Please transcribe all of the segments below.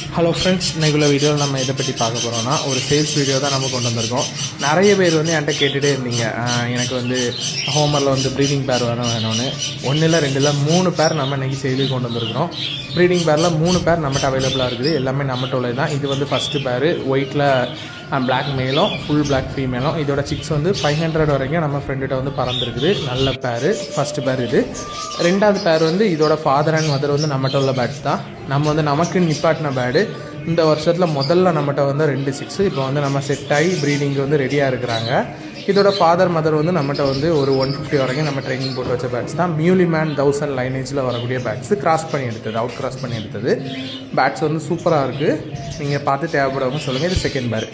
Hello friends, இன்றைக்குள்ள வீடியோவில் நம்ம இதை பற்றி பார்க்க போகிறோம்னா ஒரு சேல்ஸ் வீடியோ தான் நம்ம கொண்டு வந்திருக்கோம். நிறைய பேர் வந்து என்கிட்ட கேட்டுகிட்டே இருந்தீங்க, எனக்கு வந்து ஹோமரில் வந்து ப்ரீடிங் பேர் வேணும்னு. 1 இல்லை 2 இல்லை 3 பேர் நம்ம இன்றைக்கி சேலுக்கு கொண்டு வந்திருக்கிறோம். ப்ரீடிங் பேரில் 3 பேர் நம்மகிட்ட அவைலபிளாக இருக்குது. எல்லாமே நம்மகிட்ட உள்ளது தான். இது வந்து ஃபஸ்ட்டு பேர் ஒயிட்டில் பிளாக் மேலும் ஃபுல் பிளாக் ஃபீமேலும். இதோட சிக்ஸ் வந்து 500 வரைக்கும் நம்ம ஃப்ரெண்டுகிட்ட வந்து பறந்துருக்குது. நல்ல பேர், ஃபஸ்ட்டு பேர் இது. 2வது பேர் வந்து இதோட ஃபாதர் அண்ட் மதர் வந்து நம்மகிட்ட உள்ள பேட்ஸ் தான். நம்ம வந்து நமக்கு நிப்பாட்டின பேடு. இந்த வருஷத்தில் முதல்ல நம்மகிட்ட வந்து 2 சிக்ஸு இப்போ வந்து நம்ம செட் ஆகி ப்ரீடிங்கு வந்து ரெடியாக இருக்கிறாங்க. இதோட ஃபாதர் மதர் வந்து நம்மகிட்ட வந்து ஒரு 150 வரைக்கும் நம்ம ட்ரைனிங் போட்டு வச்ச பேட்ஸ் தான். மியூலி மேன் 1000 லைனேஜில் வரக்கூடிய பேட்ஸு, கிராஸ் பண்ணி எடுத்தது, அவுட் கிராஸ் பண்ணி எடுத்தது. பேட்ஸ் வந்து சூப்பராக இருக்குது. நீங்கள் பார்த்து தேவைப்படுறவங்க சொல்லுங்கள். இது செகண்ட் பேர்.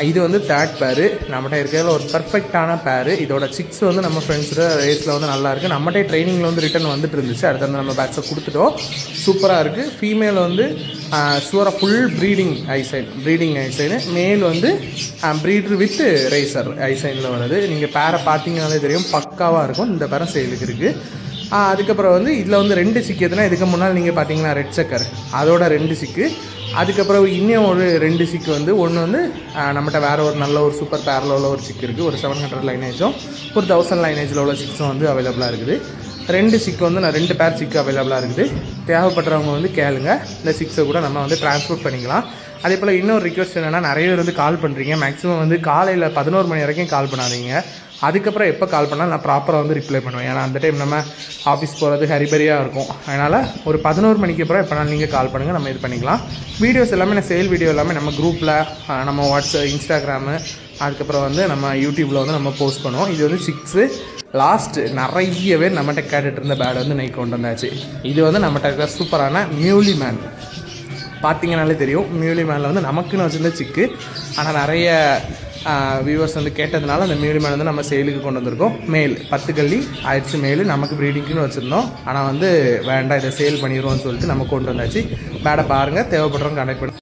இது வந்து தேர்ட் பேரு. நம்மகிட்ட இருக்கிறதுல ஒரு பர்ஃபெக்டான பேரு. இதோட சிக்ஸ் வந்து நம்ம ஃப்ரெண்ட்ஸோட ரேஸில் வந்து நல்லா இருக்குது. நம்மகிட்ட ட்ரைனிங்கில் வந்து ரிட்டர்ன் வந்துட்டு இருந்துச்சு. அடுத்து வந்து நம்ம பேட்ஸை கொடுத்துட்டோம். சூப்பராக இருக்குது. ஃபீமேல் வந்து ஷுவராக ஃபுல் ப்ரீடிங் ஐசைனு. மேல் வந்து ப்ரீடர் வித் ரேசர் ஐசைனில் வருது. நீங்கள் பேரை பார்த்தீங்கனாலே தெரியும், பக்காவாக இருக்கும். இந்த பேரை சேலுக்கு இருக்குது. அதுக்கப்புறம் வந்து இதில் வந்து 2 சிக்கு எதுனா, இதுக்கு முன்னால் நீங்கள் பார்த்தீங்கன்னா ரெட் செக்கர், அதோட 2 சிக்கு. அதுக்கப்புறம் இன்னும் ஒரு 2 சிக்கு வந்து ஒன்று வந்து நம்மகிட்ட வேறு ஒரு நல்ல ஒரு சூப்பர் பேரில் உள்ள ஒரு சிக்கு இருக்குது. ஒரு 700 லைனேஜும் ஒரு 1000 லைனேஜில் உள்ள சிக்ஸும் வந்து அவைலபிளாக இருக்குது. 2 சிக்கு வந்து 2 பேர் சிக்கு அவைலபிளாக இருக்குது. தேவைப்படுறவங்க வந்து கேளுங்க. இந்த சிக்ஸை கூட நம்ம வந்து ட்ரான்ஸ்போர்ட் பண்ணிக்கலாம். அதே போல் இன்னொரு ரிக்வெஸ்ட் என்னென்னா, நிறைய பேர் வந்து கால் பண்ணுறீங்க. மேக்ஸிமம் வந்து காலையில் 11 மணி வரைக்கும் கால் பண்ணாதீங்க. அதுக்கப்புறம் எப்போ கால் பண்ணால் நான் ப்ராப்பராக வந்து ரிப்ளை பண்ணுவேன். ஏன்னா அந்த டைம் நம்ம ஆஃபீஸ் போகிறது ஹரிபரியாக இருக்கும். அதனால் ஒரு 11 மணிக்கு அப்புறம் எப்போனாலும் நீங்கள் கால் பண்ணுங்கள், நம்ம இது பண்ணிக்கலாம். வீடியோஸ் எல்லாமே நான் சேல் வீடியோ எல்லாமே நம்ம குரூப்பில், நம்ம வாட்ஸ்அப், இன்ஸ்டாகிராமு, அதுக்கப்புறம் வந்து நம்ம யூடியூப்பில் வந்து நம்ம போஸ்ட் பண்ணுவோம். இது வந்து 6 லாஸ்ட்டு நிறைய பேர் நம்மகிட்ட கேட்டுட்டு இருந்த பேட் வந்து நைட் கொண்டு வந்தாச்சு. இது வந்து நம்மகிட்ட இருக்கிற சூப்பரான மியூலி மேன். பார்த்தீங்கனாலே தெரியும், மியூலி மேனில் வந்து நமக்குன்னு வச்சுருந்த சிக்கு. ஆனால் நிறைய வியூவர்ஸ் வந்து கேட்டதுனால அந்த மியூலி மேன் வந்து நம்ம சேலுக்கு கொண்டு வந்திருக்கோம். மேல் 10 கல்லி ஆயிடுச்சு. மேல் நமக்கு ப்ரீடிங்க்குன்னு வச்சுருந்தோம். ஆனால் வந்து வேண்டாம், இதை சேல் பண்ணிடுவோம்னு சொல்லிட்டு நம்ம கொண்டு வந்தாச்சு. பேடை பாருங்கள், தேவைப்படுறவங்க கனெக்ட் பண்ணி